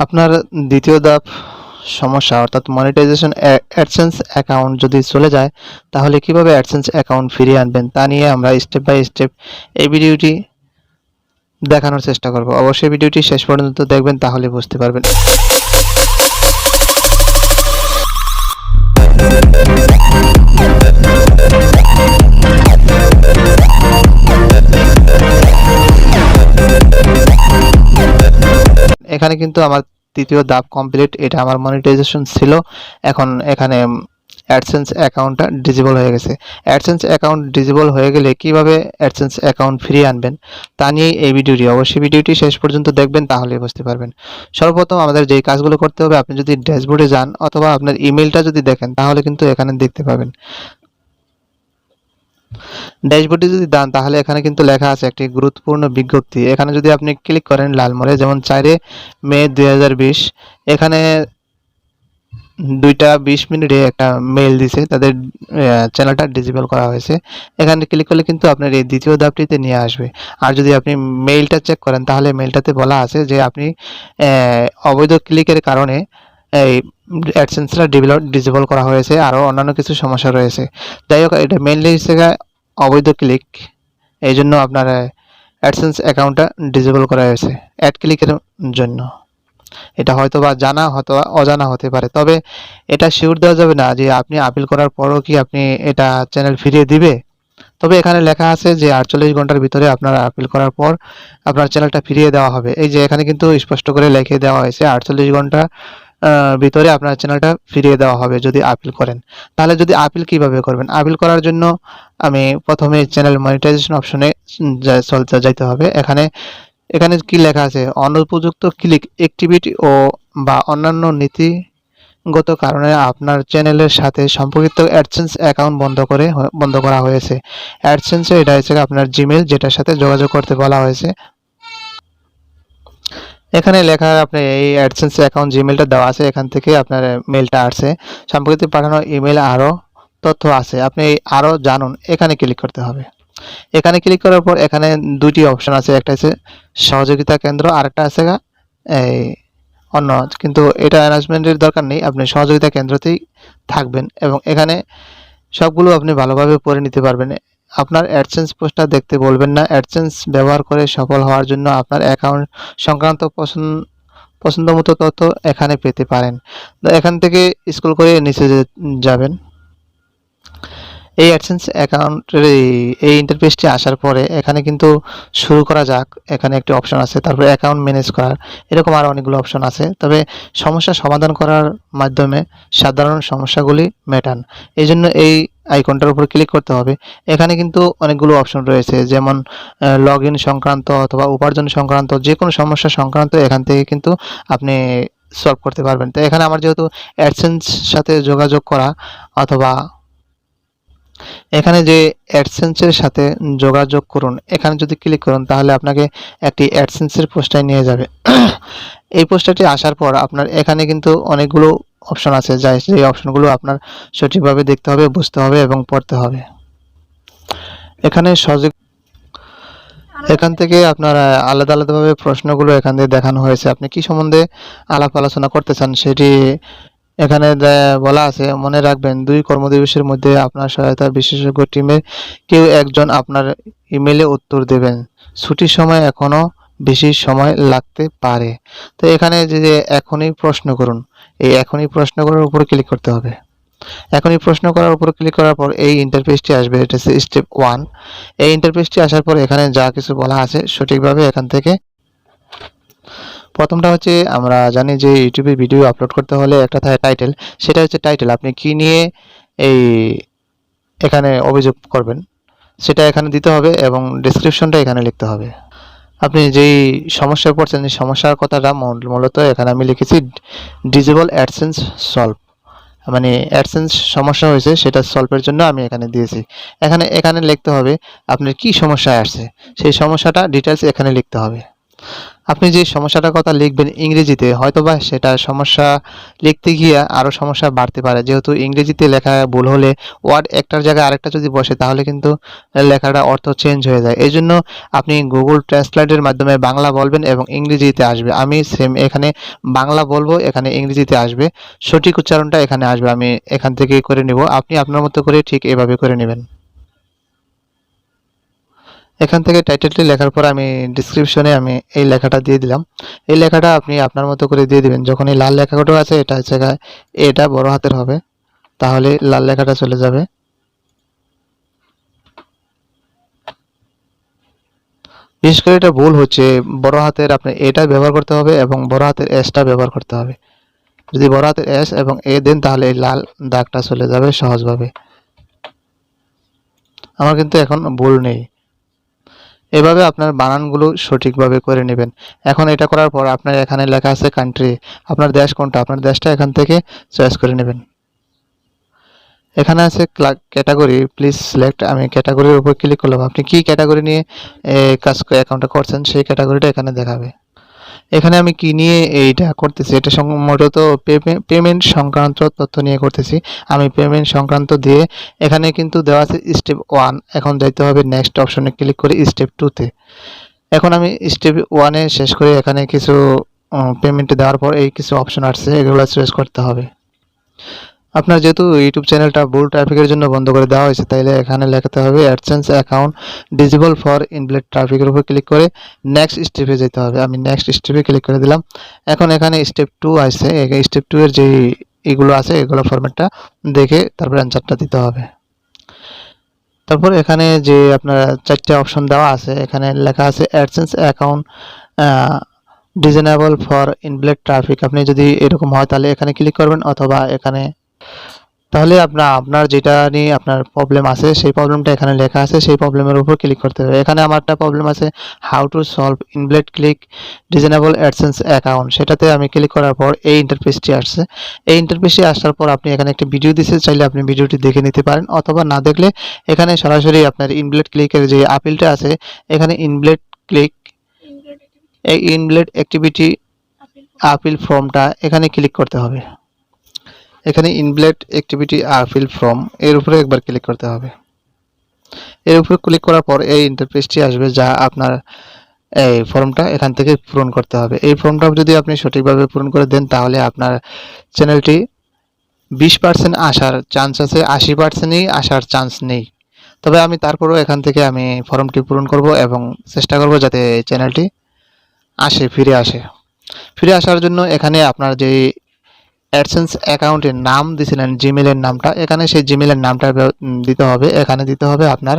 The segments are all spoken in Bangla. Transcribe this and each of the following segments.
আপনার দ্বিতীয় ধাপ সমস্যা অর্থাৎ মনিটাইজেশন অ্যাডসেন্স অ্যাকাউন্ট যদি চলে যায় তাহলে কিভাবে অ্যাডসেন্স অ্যাকাউন্ট ফিরিয়ে আনবেন তা নিয়ে আমরা স্টেপ বাই স্টেপ এই ভিডিওটি দেখানোর চেষ্টা করব। অবশ্যই ভিডিওটি শেষ পর্যন্ত দেখবেন, তাহলে বুঝতে পারবেন। এখানে কিন্তু আমার তৃতীয় ধাপ কমপ্লিট। এটা আমার মনিটাইজেশন ছিল, এখন এখানে অ্যাডসেন্স অ্যাকাউন্টটা ডিসেবল হয়ে গেছে। অ্যাডসেন্স অ্যাকাউন্ট ডিসেবল হয়ে গেলে কিভাবে অ্যাডসেন্স অ্যাকাউন্ট ফিরিয়ে আনবেন তা নিয়েই এই ভিডিওটি। অবশ্যই ভিডিওটি শেষ পর্যন্ত দেখবেন, তাহলে বুঝতে পারবেন। সর্বপ্রথম আমাদের যেই কাজগুলো করতে হবে, আপনি যদি ড্যাশবোর্ডে যান অথবা আপনার ইমেলটা যদি দেখেন তাহলে কিন্তু এখানে দেখতে পাবেন। ড্যাশবোর্ডে যদি যান তাহলে এখানে কিন্তু লেখা আছে একটি গুরুত্বপূর্ণ বিজ্ঞপ্তি। এখানে যদি আপনি ক্লিক করেন লাল মোড়ে, যেমন 4 মে 2020, এখানে 2:20 একটা মেইল দিছে, তাদের চ্যানেলটা ডিসেবল করা হয়েছে। এখানে ক্লিক করলে কিন্তু আপনার এই দ্বিতীয় ধাপটিতে নিয়ে আসবে। আর যদি আপনি মেইলটা চেক করেন তাহলে মেইলটাতে বলা আছে যে আপনি অবৈধ ক্লিকের কারণে এই অ্যাডসেন্সটা ডিসেবল করা হয়েছে, আরও অন্যান্য কিছু সমস্যা রয়েছে। যাই হোক, এটা মেইনলি হচ্ছে অবৈধ ক্লিক, এই জন্য আপনার অ্যাডসেন্স অ্যাকাউন্টটা ডিসেবল করা হয়েছে অ্যাড ক্লিকের জন্য। এটা হয়তো বা জানা, হয়তো অজানা হতে পারে, তবে এটা শিওর দেওয়া যাবে না যে আপনি আপিল করার পরও কি আপনি এটা চ্যানেল ফিরিয়ে দিবে। তবে এখানে লেখা আছে যে 48 ঘন্টার ভিতরে আপনারা আপিল করার পর আপনার চ্যানেলটা ফিরিয়ে দেওয়া হবে। এই যে এখানে কিন্তু স্পষ্ট করে লিখে দেওয়া হয়েছে 48 ঘন্টা ভিতরে আপনার চ্যানেলটা ফিরিয়ে দেওয়া হবে যদি আপিল করেন। তাহলে যদি আপিল কিভাবে করবেন? আপিল করার জন্য আমি প্রথমে চ্যানেল মনিটাইজেশন অপশনে যাইতে হবে। এখানে কি লেখা আছে? অনুপযুক্ত ক্লিক, অ্যাক্টিভিটি বা অন্যান্য নীতিগত কারণে আপনার চ্যানেলের সাথে সম্পর্কিত অ্যাডসেন্স অ্যাকাউন্ট বন্ধ করা হয়েছে। অ্যাডসেন্সে এটা হচ্ছে আপনার জিমেল, যেটার সাথে যোগাযোগ করতে বলা হয়েছে। এখানে লেখা আপনি এই অ্যাডসেন্স অ্যাকাউন্ট জিমেলটা দেওয়া আছে, এখান থেকে আপনার মেলটা আসছে, সম্পর্কিত পাঠানো ইমেল আরও তথ্য আছে, আপনি আরও জানুন, এখানে ক্লিক করতে হবে। এখানে ক্লিক করার পর এখানে দুইটি অপশন আছে, একটা আছে সহযোগিতা কেন্দ্র, আরেকটা আছে এই অন্য, কিন্তু এটা অ্যানাউন্সমেন্টের দরকার নেই, আপনি সহযোগিতা কেন্দ্রতেই থাকবেন এবং এখানে সবগুলো আপনি ভালোভাবে পড়ে নিতে পারবেন। আপনার অ্যাডসেন্স পোস্টটা দেখতে বলবেন না। অ্যাডসেন্স ব্যবহার করে সফল হওয়ার জন্য আপনার অ্যাকাউন্ট সংক্রান্ত পছন্দমতো তথ্য এখানে পেতে পারেন। এখান থেকে স্ক্রল করে নিচে যাবেন। এই অ্যাডসেন্স অ্যাকাউন্টের এই ইন্টারফেসটি আসার পরে এখানে কিন্তু শুরু করা যাক, এখানে একটি অপশন আছে, তারপরে অ্যাকাউন্ট ম্যানেজ করার, এরকম আরও অনেকগুলো অপশন আছে। তবে সমস্যা সমাধান করার মাধ্যমে সাধারণ সমস্যাগুলি মেটান, এই জন্য এই আইকনটার উপর ক্লিক করতে হবে। এখানে কিন্তু অনেকগুলো অপশন রয়েছে, যেমন লগ ইন সংক্রান্ত অথবা উপার্জন সংক্রান্ত, যে কোনো সমস্যা সংক্রান্ত এখান থেকে কিন্তু আপনি সলভ করতে পারবেন। তো এখানে আমার যেহেতু অ্যাডসেন্স সাথে যোগাযোগ করা, অথবা এখানে যে অ্যাডসেন্সের সাথে যোগাযোগ করুন, এখানে যদি ক্লিক করুন তাহলে আপনাকে একটি অ্যাডসেন্সের পোস্টায় নিয়ে যাবে। এই পোস্টারটি আসার পর আপনার এখানে কিন্তু অনেকগুলো অপশন আছে, সেই অপশনগুলো আপনার সঠিকভাবে দেখতে হবে, বুঝতে হবে এবং পড়তে হবে। এখানে এখান থেকে আপনার আলাদা আলাদাভাবে প্রশ্নগুলো এখান থেকে দেখানো হয়েছে, আপনি কি সম্বন্ধে আলাপ আলোচনা করতে চান সেটি এখানে বলা আছে। মনে রাখবেন, 2 কর্মদিবসের মধ্যে আপনার সহায়তা বিশেষজ্ঞ টিমের কেউ একজন আপনার ইমেলে উত্তর দেবেন। ছুটির সময় এখনো বেশি সময় লাগতে পারে। তো এখানে যে এখনই প্রশ্ন করুন, এই এখনই প্রশ্ন করার উপর ক্লিক করতে হবে। এখনই প্রশ্ন করার উপর ক্লিক করার পর এই ইন্টারফেসটি আসবে, এটা হচ্ছে স্টেপ 1। এই ইন্টারফেসটি আসার পর এখানে যা কিছু বলা আছে সঠিকভাবে এখান থেকে, প্রথমটা হচ্ছে আমরা জানি যে ইউটিউবে ভিডিও আপলোড করতে হলে একটা থাকে টাইটেল, সেটা হচ্ছে টাইটেল, আপনি কি নিয়ে এই এখানে অভিযোগ করবেন সেটা এখানে দিতে হবে এবং ডেসক্রিপশনটা এখানে লিখতে হবে। আপনি যেই সমস্যায় পড়ছেন এই সমস্যার কথাটা মূলত এখানে আমি লিখেছি ডিসেবল অ্যাডসেন্স সলভ, মানে অ্যাডসেন্স সমস্যা হয়েছে সেটা সলভের জন্য আমি এখানে দিয়েছি। এখানে লিখতে হবে আপনার কি সমস্যায় আসছে, সেই সমস্যাটা ডিটেলস এখানে লিখতে হবে। আপনি যে সমস্যাটার কথা লিখবেন ইংরেজিতে, হয়তোবা সেটা সমস্যা লিখতে গিয়ে আরও সমস্যা বাড়তে পারে। যেহেতু ইংরেজিতে লেখা ভুল হলে ওয়ার্ড একটার জায়গায় আরেকটা যদি বসে তাহলে কিন্তু লেখাটা অর্থ চেঞ্জ হয়ে যায়। এজন্য আপনি গুগল ট্রান্সলেটের মাধ্যমে বাংলা বলবেন এবং ইংরেজিতে আসবে। আমি সেম এখানে বাংলা বলবো, এখানে ইংরেজিতে আসবে। সঠিক উচ্চারণটা এখানে আসবে। আমি এখান থেকে করে নিব। আপনি আপনার মতো করে ঠিক এভাবে করে নেবেন। এখান থেকে টাইটেলটি লেখার পর আমি ডেসক্রিপশনে আমি এই লেখাটা দিয়ে দিলাম। এই লেখাটা আপনি আপনার মতো করে দিয়ে দিবেন। যখন এই লাল লেখাটা আছে এটা হচ্ছে এটা বড় হাতের হবে, তাহলে লাল লেখাটা চলে যাবে। বিশেষ করে এটা ভুল হচ্ছে, বড় হাতের আপনি এটা ব্যবহার করতে হবে এবং বড় হাতের এসটা ব্যবহার করতে হবে। যদি বড় হাতের এস এবং এ দেন তাহলে এই লাল দাগটা চলে যাবে সহজভাবে। আমার কিন্তু এখন ভুল নেই। এভাবে আপনার বানানগুলো সঠিকভাবে করে নেবেন। এখন এটা করার পর আপনার এখানে লেখা আছে কান্ট্রি, আপনার দেশ কোনটা, আপনার দেশটা এখান থেকে চয়েস করে নেবেন। এখানে আছে ক্যাটাগরি, প্লিজ সিলেক্ট। আমি ক্যাটাগরির উপর ক্লিক করলাম। আপনি কি ক্যাটাগরি নিয়ে কাজ অ্যাকাউন্টটা করছেন সেই ক্যাটাগরিটা এখানে দেখাবে। এখানে আমি কি নিয়ে এইটা করতেছি, এটা মূলত পেমেন্ট সংক্রান্ত তথ্য নিয়ে করতেছি। আমি পেমেন্ট সংক্রান্ত দিয়ে এখানে কিন্তু দেওয়া আছে স্টেপ 1। এখন যাইতে হবে নেক্সট অপশনে ক্লিক করে স্টেপ 2তে। এখন আমি স্টেপ 1-এ শেষ করে এখানে কিছু পেমেন্ট দেওয়ার পর এই কিছু অপশন আসছে, এগুলো চয়েস করতে হবে। আপনার যেহেতু ইউটিউব চ্যানেলটা ভুল ট্রাফিকের জন্য বন্ধ করে দেওয়া হয়েছে, তাইলে এখানে লেখাতে হবে AdSense account disable for invalid ট্রাফিকের উপর ক্লিক করে নেক্সট স্টেপে যেতে হবে। আমি নেক্সট স্টেপে ক্লিক করে দিলাম। এখন এখানে স্টেপ 2 আছে, স্টেপ 2 এর যে এগুলো আছে এগুলো ফরম্যাটটা দেখে তারপর অ্যান্সারটা দিতে হবে। তারপর এখানে যে আপনার 4টে অপশন দেওয়া আছে, এখানে লেখা আছে AdSense account disable for invalid traffic. আপনি যদি এরকম হয় তাহলে এখানে ক্লিক করবেন, অথবা এখানে তাহলে আপনার যেটা নিয়ে আপনার প্রবলেম আছে সেই প্রবলেমটা এখানে লেখা আছে, সেই প্রবলেমের উপর ক্লিক করতে হবে। এখানে আমার একটা প্রবলেম আছে, how to solve invalid click disable AdSense account. সেটাতে আমি ক্লিক করার পর এই ইন্টারফেসটি আসছে। এই ইন্টারফেসটি আসার পর আপনি এখানে একটা ভিডিও দিতে চাইলে আপনি ভিডিওটি দেখে নিতে পারেন, অথবা না দেখলে এখানে সরাসরি আপনার ইনভ্যালিড ক্লিকের যে আপিলটা আছে, এখানে ইনভ্যালিড ক্লিক এই ইনভ্যালিড অ্যাক্টিভিটি আপিল ফর্মটা এখানে ক্লিক করতে হবে। এখানে ইনভ্যালিড অ্যাক্টিভিটি আপিল ফর্ম এর উপরে একবার ক্লিক করতে হবে। এর উপরে ক্লিক করার পর এই ইন্টারফেসটি আসবে, যা আপনার এই ফর্মটা এখান থেকে পূরণ করতে হবে। এই ফর্মটা যদি আপনি সঠিকভাবে পূরণ করে দেন তাহলে আপনার চ্যানেলটি 20% আসার চান্স আছে, 80%ই আসার চান্স নেই। তবে আমি তারপরেও এখান থেকে আমি ফর্মটি পূরণ করব এবং চেষ্টা করব যাতে চ্যানেলটি ফিরে আসে। ফিরে আসার জন্য এখানে আপনার যে অ্যাডসেন্স অ্যাকাউন্টের নাম দিয়েছিলেন, জিমেলের নামটা, এখানে সেই জিমেলের নামটা দিতে হবে। এখানে দিতে হবে আপনার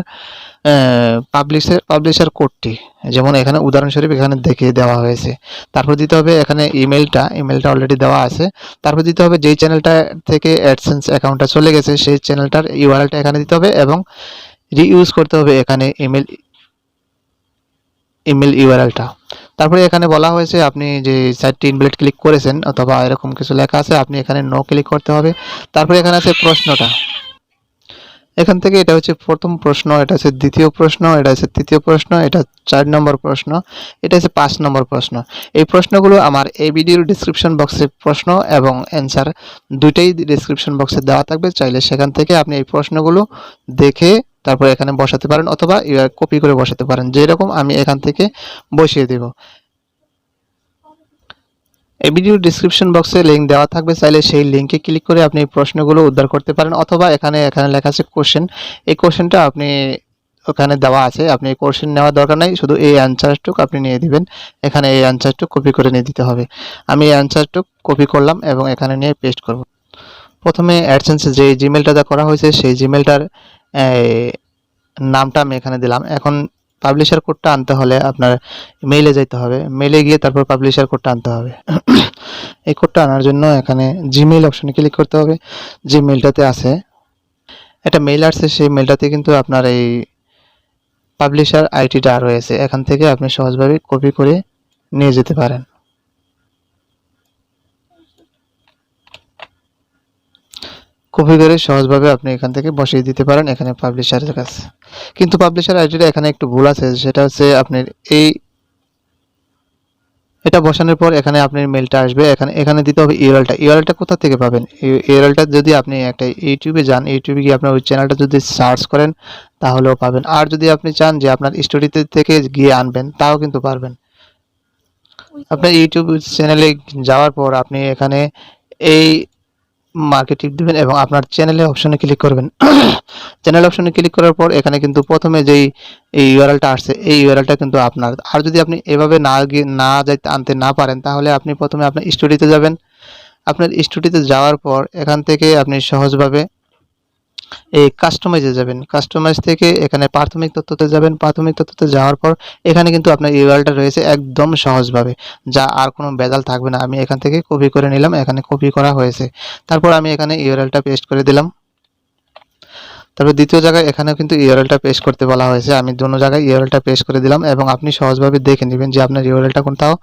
পাবলিশার কোডটি, যেমন এখানে উদাহরণস্বরূপ এখানে দেখিয়ে দেওয়া হয়েছে। তারপর দিতে হবে এখানে ইমেলটা অলরেডি দেওয়া আছে। তারপর দিতে হবে যেই চ্যানেলটা থেকে অ্যাডসেন্স অ্যাকাউন্টটা চলে গেছে সেই চ্যানেলটার ইউআরএলটা এখানে দিতে হবে এবং রিইউজ করতে হবে এখানে ইমেল ইউআরএলটা। তারপরে এখানে বলা হয়েছে আপনি যে সাইটটি ইনভ্যালিড ক্লিক করেছেন অথবা এরকম কিছু লেখা আছে, আপনি এখানে নো ক্লিক করতে হবে। তারপরে এখানে আছে প্রশ্নটা, এখান থেকে এটা হচ্ছে প্রথম প্রশ্ন, এটা হচ্ছে দ্বিতীয় প্রশ্ন, এটা হচ্ছে তৃতীয় প্রশ্ন, এটা 4 নম্বর প্রশ্ন, এটা হচ্ছে 5 নম্বর প্রশ্ন। এই প্রশ্নগুলো আমার এই ভিডিওর ডিসক্রিপশন বক্সে প্রশ্ন এবং অ্যান্সার দুইটাই ডিসক্রিপশন বক্সে দেওয়া থাকবে। চাইলে সেখান থেকে আপনি এই প্রশ্নগুলো দেখে তারপর এখানে বসাতে পারেন, অথবা কপি করে বসাতে পারেন, যেরকম আমি এখান থেকে বসিয়ে দেব। এই ভিডিওর ডিসক্রিপশন বক্সে লিংক দেওয়া থাকবে, চাইলে সেই লিংকে ক্লিক করে আপনি এই প্রশ্নগুলো উদ্ধার করতে পারেন, অথবা এখানে লেখা আছে কোশ্চেন, এই কোশ্চেনটা আপনি ওখানে দেওয়া আছে, আপনি এই কোশ্চেন নেওয়ার দরকার নাই, শুধু এই অ্যান্সারটুকু আপনি নিয়ে দিবেন। এখানে এই অ্যান্সারটুকু কপি করে নিয়ে দিতে হবে। আমি এই অ্যান্সারটুকু কপি করলাম এবং এখানে নিয়ে পেস্ট করব। প্রথমে অ্যাডসেন্সে যে জিমেলটা করা হয়েছে সেই জিমেলটার নামটা আমি এখানে দিলাম। এখন পাবলিশার কোডটা আনতে হলে আপনার মেইলে যেতে হবে, মেইলে গিয়ে তারপর পাবলিশার কোডটা আনতে হবে। এই কোডটা আনার জন্য এখানে জিমেইল অপশনে ক্লিক করতে হবে। যে মেইলটাতে আছে একটা মেইল আসছে, সেই মেইলটাতে কিন্তু আপনার এই পাবলিশার আইডিটা রয়েছে, এখান থেকে আপনি সহজভাবে কপি করে নিয়ে যেতে পারেন। কপি করে সহজভাবে আপনি এখান থেকে বসিয়ে দিতে পারেন এখানে পাবলিশারের কাছে। কিন্তু পাবলিশার আইডিটা এখানে একটু ভুল আছে, সেটা হচ্ছে আপনার এটা বসানোর পর এখানে আপনার মেলটা আসবে, এখানে দিতে হবে ইউআরএলটা কোথা থেকে পাবেন? ইউআরএলটা যদি আপনি একটা ইউটিউবে যান, ইউটিউবে গিয়ে আপনার ওই চ্যানেলটা যদি সার্চ করেন তাহলেও পাবেন। আর যদি আপনি চান যে আপনার স্টোরিতে থেকে গিয়ে আনবেন, তাও কিন্তু পারবেন। আপনার ইউটিউব চ্যানেলে যাওয়ার পর আপনি এখানে এই মার্কে টিপ দিবেন এবং আপনার চ্যানেলের অপশনে ক্লিক করবেন। চ্যানেল অপশনে ক্লিক করার পর এখানে কিন্তু প্রথমে যেই এই ইউআরএলটা আসছে, এই ইউআরএলটা কিন্তু আপনার। আর যদি আপনি এভাবে না যাইতে আনতে না পারেন, তাহলে আপনি প্রথমে আপনার স্টোরিতে যাবেন। আপনার স্টোরিতে যাওয়ার পর এখান থেকে আপনি সহজভাবে এই কাস্টমাইজে যাবেন। কাস্টমাইজ থেকে এখানে প্রাথমিক তথ্যতে যাবেন। প্রাথমিক তথ্যতে যাওয়ার পর এখানে কিন্তু আপনার ইউআরএলটা রয়েছে একদম সহজভাবে, যা আর কোনো ভেজাল থাকবে না। আমি এখান থেকে কপি করে নিলাম, এখানে কপি করা হয়েছে। তারপর আমি এখানে ইউআরএলটা পেস্ট করে দিলাম। তারপর দ্বিতীয় জায়গায় এখানেও কিন্তু ইউআরএলটা পেস্ট করতে বলা হয়েছে। আমি দোনো জায়গায় ইউআরএলটা পেস্ট করে দিলাম এবং আপনি সহজভাবে দেখে নেবেন যে আপনার ইউআরএলটা কোথাও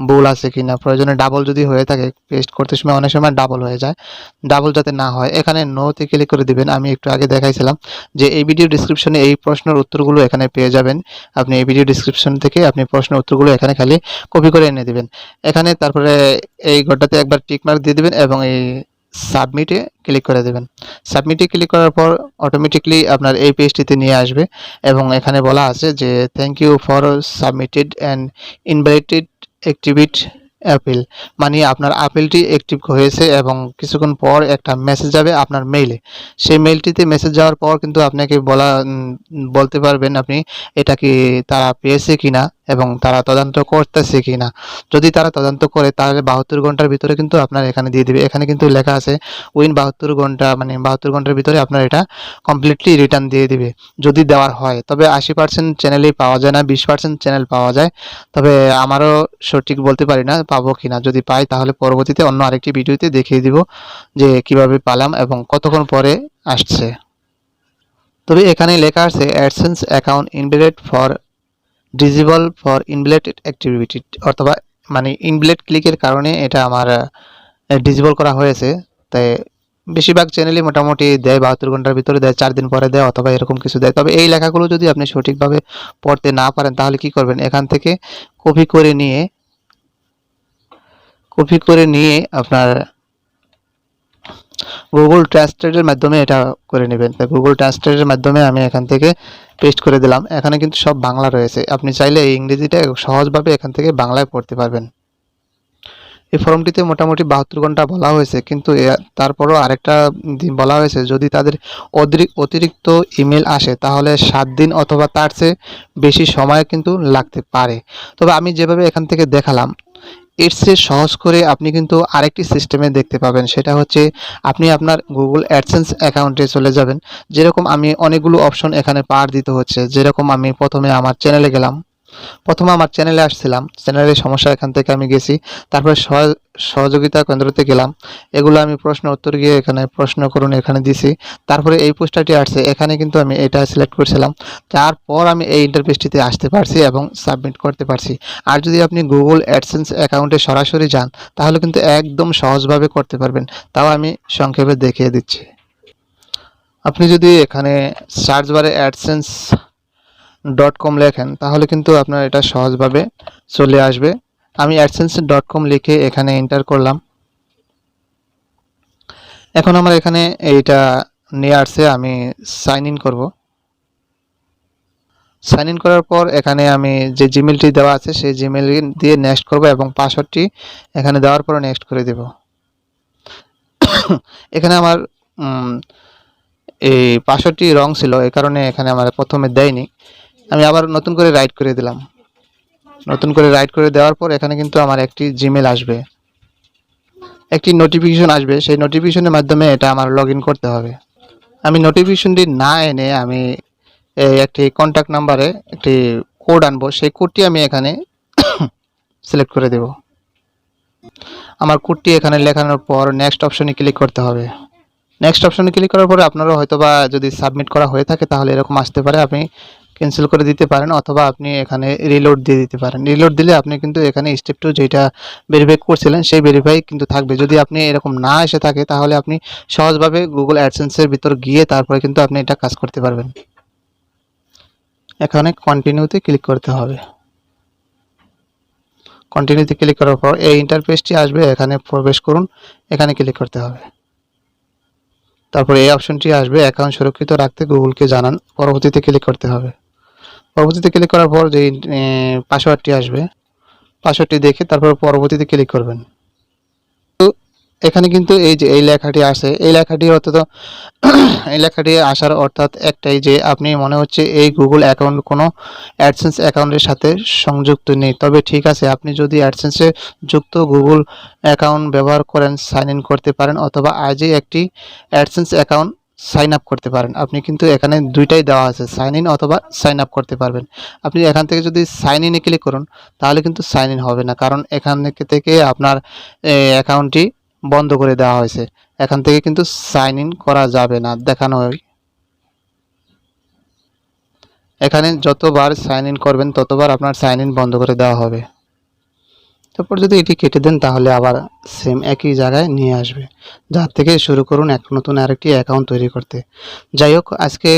ভুল আছে কিনা। প্রয়োজনে ডাবল যদি হয়ে থাকে, পেস্ট করতে সময় অনেক সময় ডাবল হয়ে যায়, ডাবল যাতে না হয় এখানে নোতে ক্লিক করে দিবেন। আমি একটু আগে দেখাইছিলাম যে এই ভিডিও ডিসক্রিপশনে এই প্রশ্নের উত্তরগুলো এখানে পেয়ে যাবেন। আপনি এই ভিডিও ডিসক্রিপশন থেকে আপনি প্রশ্নের উত্তরগুলো এখানে খালি কপি করে এনে দিবেন। এখানে তারপরে এই ঘরটাতে একবার টিক মার্ক দিয়ে দিবেন এবং এই সাবমিটে ক্লিক করে দেবেন। সাবমিটে ক্লিক করার পর অটোমেটিকলি আপনার এই পেজটিতে নিয়ে আসবে এবং এখানে বলা আছে যে thank you for submitted and invited activity appeal, মানে আপনার আপিলটি অ্যাক্টিভ হয়েছে এবং কিছুক্ষণ পর একটা মেসেজ যাবে আপনার মেইলে। সেই মেইলটিতে মেসেজ যাওয়ার পর কিন্তু আপনাকে বলতে পারবেন আপনি এটা কি তারা পেয়েছে কিনা এবং তারা তদন্ত করতেছে কিনা। যদি তারা তদন্ত করে তাহলে 72 ঘন্টার ভিতরে কিন্তু আপনার এখানে দিয়ে দিবে। এখানে কিন্তু লেখা আছে উইন 72 ঘন্টা, মানে 72 ঘন্টার ভিতরে আপনার এটা কমপ্লিটলি রিটার্ন দিয়ে দিবে যদি দেওয়ার হয়। তবে 80% চ্যানেলেই পাওয়া যায় না, 20% চ্যানেল পাওয়া যায়। তবে আমারও সঠিক বলতে পারি না পাবো কিনা। যদি পাই তাহলে পরবর্তীতে অন্য আরেকটি ভিডিওতে দেখিয়ে দিব যে কিভাবে পালাম এবং কতক্ষণ পরে আসছে। তবে এখানে লেখা আছে AdSense account invalid for disable for invalid activity, অথবা মানে ইনভ্যালিড ক্লিকের কারণে এটা আমার ডিজেবল করা হয়েছে। তাই বেশিরভাগ চ্যানেলই মোটামুটি দেয় 72 ঘন্টার ভিতরে দেয়, 4 দিন পরে দেয় অথবা এরকম কিছু দেয়। তবে এই লেখাগুলো যদি আপনি সঠিকভাবে পড়তে না পারেন তাহলে কি করবেন, এখান থেকে কপি করে নিয়ে আপনার গুগল ট্রান্সলেটের মাধ্যমে এটা করে নেবেন। তাই গুগল ট্রান্সলেটের মাধ্যমে আমি এখান থেকে পেস্ট করে দিলাম। এখানে কিন্তু সব বাংলা রয়েছে, আপনি চাইলে এই ইংরেজিটা সহজভাবে এখান থেকে বাংলায় পড়তে পারবেন। এই ফর্মটিতে মোটামুটি 72 ঘন্টা বলা হয়েছে, কিন্তু তারপরও আরেকটা দিন বলা হয়েছে যদি তাদের অতিরিক্ত ইমেল আসে তাহলে 7 দিন অথবা তার চেয়ে বেশি সময় কিন্তু লাগতে পারে। তবে আমি যেভাবে এখান থেকে দেখালাম এর চেয়ে সহজ করে আপনি কিন্তু আরেকটি সিস্টেমে দেখতে পাবেন। সেটা হচ্ছে আপনি আপনার গুগল অ্যাডসেন্স অ্যাকাউন্টে চলে যাবেন। যেরকম আমি অনেকগুলো অপশন এখানে পার দিতে হচ্ছে, যেরকম আমি প্রথমে আমার চ্যানেলে গেলাম, প্রথমে আমার চ্যানেলে আসছিলাম, চ্যানেলের সমস্যা এখান থেকে আমি গেছি। তারপরে সহযোগিতা কেন্দ্রতে গেলাম, এগুলো আমি প্রশ্ন উত্তর গিয়ে এখানে প্রশ্ন করুন এখানে দিছি। তারপরে এই পোস্টটি আসছে, এখানে কিন্তু আমি এটা সিলেক্ট করছিলাম। তারপর আমি এই ইন্টারফেসটিতে আসতে পারছি এবং সাবমিট করতে পারছি। আর যদি আপনি গুগল অ্যাডসেন্স অ্যাকাউন্টে সরাসরি যান তাহলে কিন্তু একদম সহজভাবে করতে পারবেন। তাও আমি সংক্ষেপে দেখিয়ে দিচ্ছি। আপনি যদি এখানে সার্চ বারে AdSense.com লেখেন তাহলে কিন্তু আপনার এটা সহজভাবে চলে আসবে। আমি AdSense.com লিখে এখানে এন্টার করলাম। এখন আমার এখানে এইটা নিয়ে আসছে, আমি সাইন ইন করব। সাইন ইন করার পর এখানে আমি যে জিমেলটি দেওয়া আছে সেই জিমেল দিয়ে নেক্সট করব এবং পাসওয়ার্ডটি এখানে দেওয়ার পর নেক্সট করে দেব। এখানে আমার এই পাসওয়ার্ডটি রং ছিল, এই কারণে এখানে আমার প্রথমে দেয়নি। আমি আবার নতুন করে রাইট করে দিলাম। নতুন করে রাইট করে দেওয়ার পর এখানে কিন্তু আমার একটি জিমেল আসবে, একটি নোটিফিকেশন আসবে। সেই নোটিফিকেশনের মাধ্যমে এটা আমার লগ ইন করতে হবে। আমি নোটিফিকেশনটি না এনে আমি একটি কন্ট্যাক্ট নাম্বারে একটি কোড আনবো, সেই কোডটি আমি এখানে সিলেক্ট করে দেব। আমার কোডটি এখানে লেখানোর পর নেক্সট অপশনে ক্লিক করতে হবে। নেক্সট অপশনে ক্লিক করার পরে আপনারও হয়তোবা যদি সাবমিট করা হয়ে থাকে তাহলে এরকম আসতে পারে, আপনি ক্যান্সেল করে দিতে পারেন অথবা আপনি এখানে রিলোড দিয়ে দিতে পারেন। রিলোড দিলে আপনি কিন্তু এখানে স্টেপ 2 যেটা ভেরিফাই করছিলেন সেই ভেরিফাই কিন্তু থাকবে। যদি আপনি এরকম না এসে থাকে তাহলে আপনি সহজভাবে গুগল অ্যাডসেন্সের ভিতর গিয়ে তারপরে কিন্তু আপনি এটা কাজ করতে পারবেন। এখানে কন্টিনিউতে ক্লিক করতে হবে। কন্টিনিউতে ক্লিক করার পর এই ইন্টারফেসটি আসবে, এখানে প্রবেশ করুন, এখানে ক্লিক করতে হবে। তারপরে এই অপশনটি আসবে, অ্যাকাউন্ট সুরক্ষিত রাখতে গুগলকে জানান, পরবর্তীতে ক্লিক করতে হবে। পরবর্তীতে ক্লিক করার পর যে পাসওয়ার্ডটি আসবে, পাসওয়ার্ডটি দেখে তারপর পরবর্তীতে ক্লিক করবেন। তো এখানে কিন্তু এই যে এই লেখাটি আসে, এই লেখাটি অর্থাৎ এই লেখাটি আসার অর্থাৎ একটাই যে আপনি মনে হচ্ছে এই গুগল অ্যাকাউন্ট কোনো অ্যাডসেন্স অ্যাকাউন্টের সাথে সংযুক্ত নেই। তবে ঠিক আছে, আপনি যদি অ্যাডসেন্সে যুক্ত গুগল অ্যাকাউন্ট ব্যবহার করেন, সাইন ইন করতে পারেন অথবা আজই একটি অ্যাডসেন্স অ্যাকাউন্ট সাইন আপ করতে পারেন। আপনি কিন্তু এখানে দুইটাই দেওয়া আছে, সাইন ইন অথবা সাইন আপ করতে পারবেন। আপনি এখান থেকে যদি সাইন ইনে ক্লিক করুন তাহলে কিন্তু সাইন ইন হবে না, কারণ এখান থেকে আপনার অ্যাকাউন্টটি বন্ধ করে দেওয়া হয়েছে। এখান থেকে কিন্তু সাইন ইন করা যাবে না, দেখানো হয়। এখানে যতবার সাইন ইন করবেন ততবার আপনার সাইন ইন বন্ধ করে দেওয়া হবে। তারপর যদি এটি কেটে দেন তাহলে আবার সেম একই জায়গায় নিয়ে আসবে, যার থেকে শুরু করুন এক নতুন আরেকটি অ্যাকাউন্ট তৈরি করতে। যাই হোক, আজকে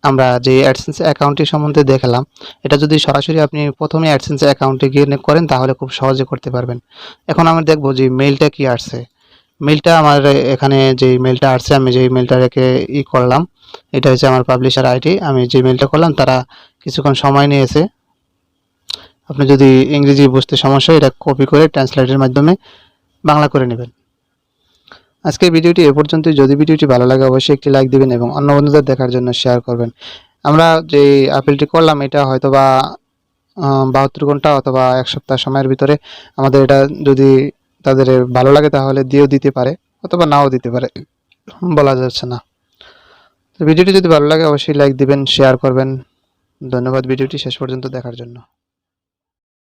আমরা যে অ্যাডসেন্স অ্যাকাউন্টটি সম্বন্ধে দেখলাম, এটা যদি সরাসরি আপনি প্রথমে অ্যাডসেন্স অ্যাকাউন্টে গিয়ে করেন তাহলে খুব সহজে করতে পারবেন। এখন আমরা দেখব যে মেইলটা কি আসছে। মেইলটা আমার এখানে যে মেইলটা আসছে, আমি যে মেইলটা রেখে করলাম, এটা হচ্ছে আমার পাবলিশার আইডি। আমি যে মেইলটা করলাম তারা কিছুক্ষণ সময় নিয়েছে। আপনি যদি ইংরেজি বুঝতে সমস্যা হয়, এটা কপি করে ট্রান্সলেটের মাধ্যমে বাংলা করে নেবেন। আজকের ভিডিওটি এ পর্যন্তই। যদি ভিডিওটি ভালো লাগে অবশ্যই একটি লাইক দিবেন এবং অন্য বন্ধুদের দেখার জন্য শেয়ার করবেন। আমরা যে আপিলটি করলাম এটা হয়তোবা 72 ঘন্টা অথবা 1 সপ্তাহ সময়ের ভিতরে আমাদের এটা যদি তাদের ভালো লাগে তাহলে দিয়েও দিতে পারে অথবা নাও দিতে পারে, বলা যাচ্ছে না। তো ভিডিওটি যদি ভালো লাগে অবশ্যই লাইক দিবেন, শেয়ার করবেন। ধন্যবাদ ভিডিওটি শেষ পর্যন্ত দেখার জন্য।